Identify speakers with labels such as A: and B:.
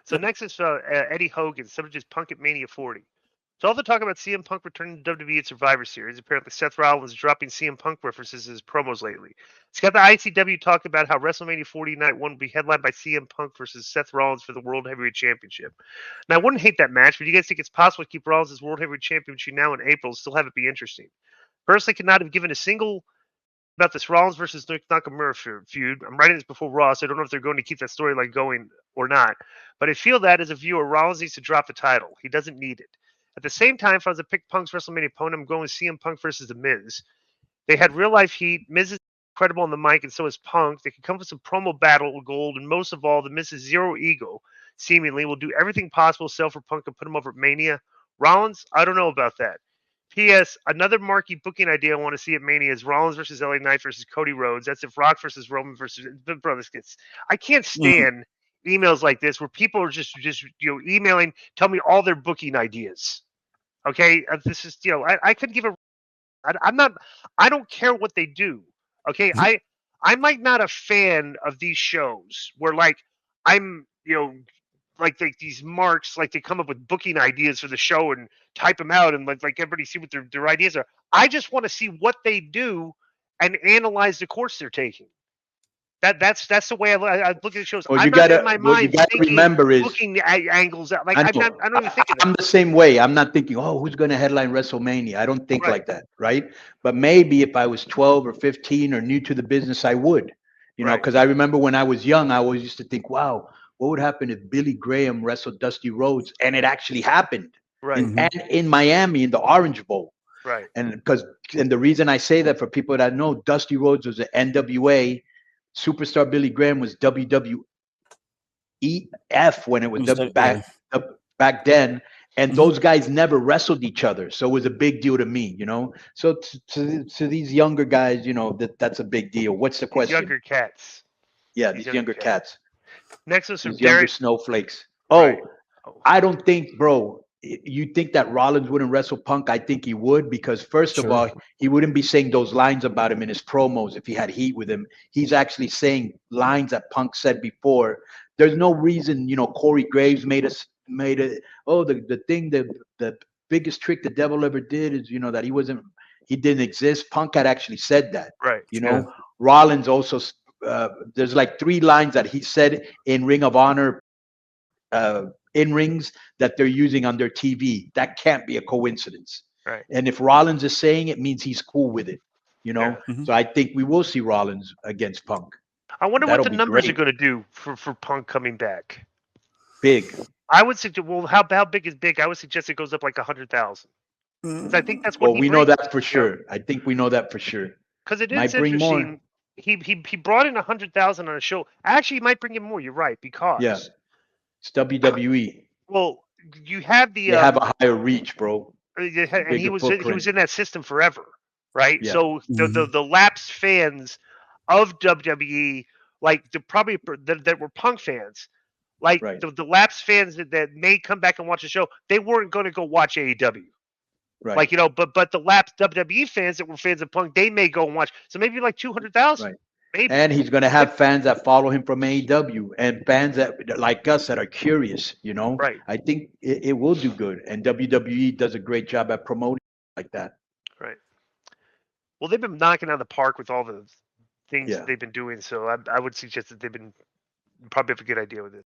A: So next is Eddie Hogan, subject is Punk at Mania 40. So all the talk about CM Punk returning to WWE at Survivor Series. Apparently, Seth Rollins is dropping CM Punk references in his promos lately. It's got the ICW talking about how WrestleMania 40 Night 1 will be headlined by CM Punk versus Seth Rollins for the World Heavyweight Championship. Now, I wouldn't hate that match, but you guys think it's possible to keep Rollins as World Heavyweight Champion between now and April and still have it be interesting? Personally, could not have given a single about this Rollins versus Nick Nakamura feud. I'm writing this before Raw, so I don't know if they're going to keep that storyline going or not. But I feel that as a viewer, Rollins needs to drop the title. He doesn't need it. At the same time, if I was to pick Punk's WrestleMania opponent, I'm going with CM Punk versus The Miz. They had real life heat. Miz is incredible on the mic, and so is Punk. They can come with some promo battle gold, and most of all, The Miz is zero ego. Seemingly, will do everything possible to sell for Punk and put him over at Mania. Rollins, I don't know about that. P.S. Another marquee booking idea I want to see at Mania is Rollins versus LA Knight versus Cody Rhodes. That's if Rock versus Roman versus. Bro, this gets. I can't stand emails like this where people are just emailing, tell me all their booking ideas. Okay, this is I could give a. I'm not. I don't care what they do. Okay, I'm like not a fan of these shows where like I'm like these marks, like they come up with booking ideas for the show and type them out and like everybody see what their ideas are. I just want to see what they do and analyze the course they're taking. That's the way I look at the shows.
B: Well,
A: I'm not in my mind thinking
B: remember is
A: booking angles out. Like I don't even think of that.
B: I'm the same way. I'm not thinking, oh, who's going to headline WrestleMania? I don't think like that, right? But maybe if I was 12 or 15 or new to the business, I would, because I remember when I was young, I always used to think, wow, what would happen if Billy Graham wrestled Dusty Rhodes? And it actually happened.
A: Right.
B: And in Miami in the Orange Bowl.
A: Right.
B: And the reason I say that for people that know, Dusty Rhodes was an NWA. Superstar Billy Graham was WWEF when it was back then, and those guys never wrestled each other, so it was a big deal to me, So to these younger guys, that's a big deal. What's the question?
A: Younger cats.
B: Yeah, these younger cats.
A: Next was some
B: younger snowflakes. Oh, I don't think, bro. You think that Rollins wouldn't wrestle Punk? I think he would, because first of all, he wouldn't be saying those lines about him in his promos if he had heat with him. He's actually saying lines that Punk said before. There's no reason, Corey Graves made it. The thing, the biggest trick the devil ever did is, that he didn't exist. Punk had actually said that.
A: Right.
B: Rollins also, there's like 3 lines that he said in Ring of Honor, in rings that they're using on their TV. That can't be a coincidence.
A: Right.
B: And if Rollins is saying it, means he's cool with it. So I think we will see Rollins against Punk.
A: I wonder what the numbers are going to do for Punk coming back.
B: Big.
A: I would suggest. Well, how big is big? I would suggest it goes up like 100,000. I think that's what.
B: Well, we know that for sure. I think we know that for sure.
A: Because it is interesting. He brought in 100,000 on a show. Actually, he might bring in more. You're right, because
B: it's WWE.
A: Well, you have
B: they have a higher reach, bro.
A: And he was in that system forever, right? Yeah. So the lapsed fans of WWE, like that were Punk fans, like the lapsed fans that may come back and watch the show, they weren't going to go watch AEW.
B: Right.
A: Like, but the lapsed WWE fans that were fans of Punk, they may go and watch. So maybe like 200,000.
B: Right. Maybe. And he's going to have fans that follow him from AEW and fans that like us that are curious,
A: Right.
B: I think it will do good. And WWE does a great job at promoting like that.
A: Right. Well, they've been knocking out of the park with all the things that they've been doing. So I would suggest that they've been probably have a good idea with it.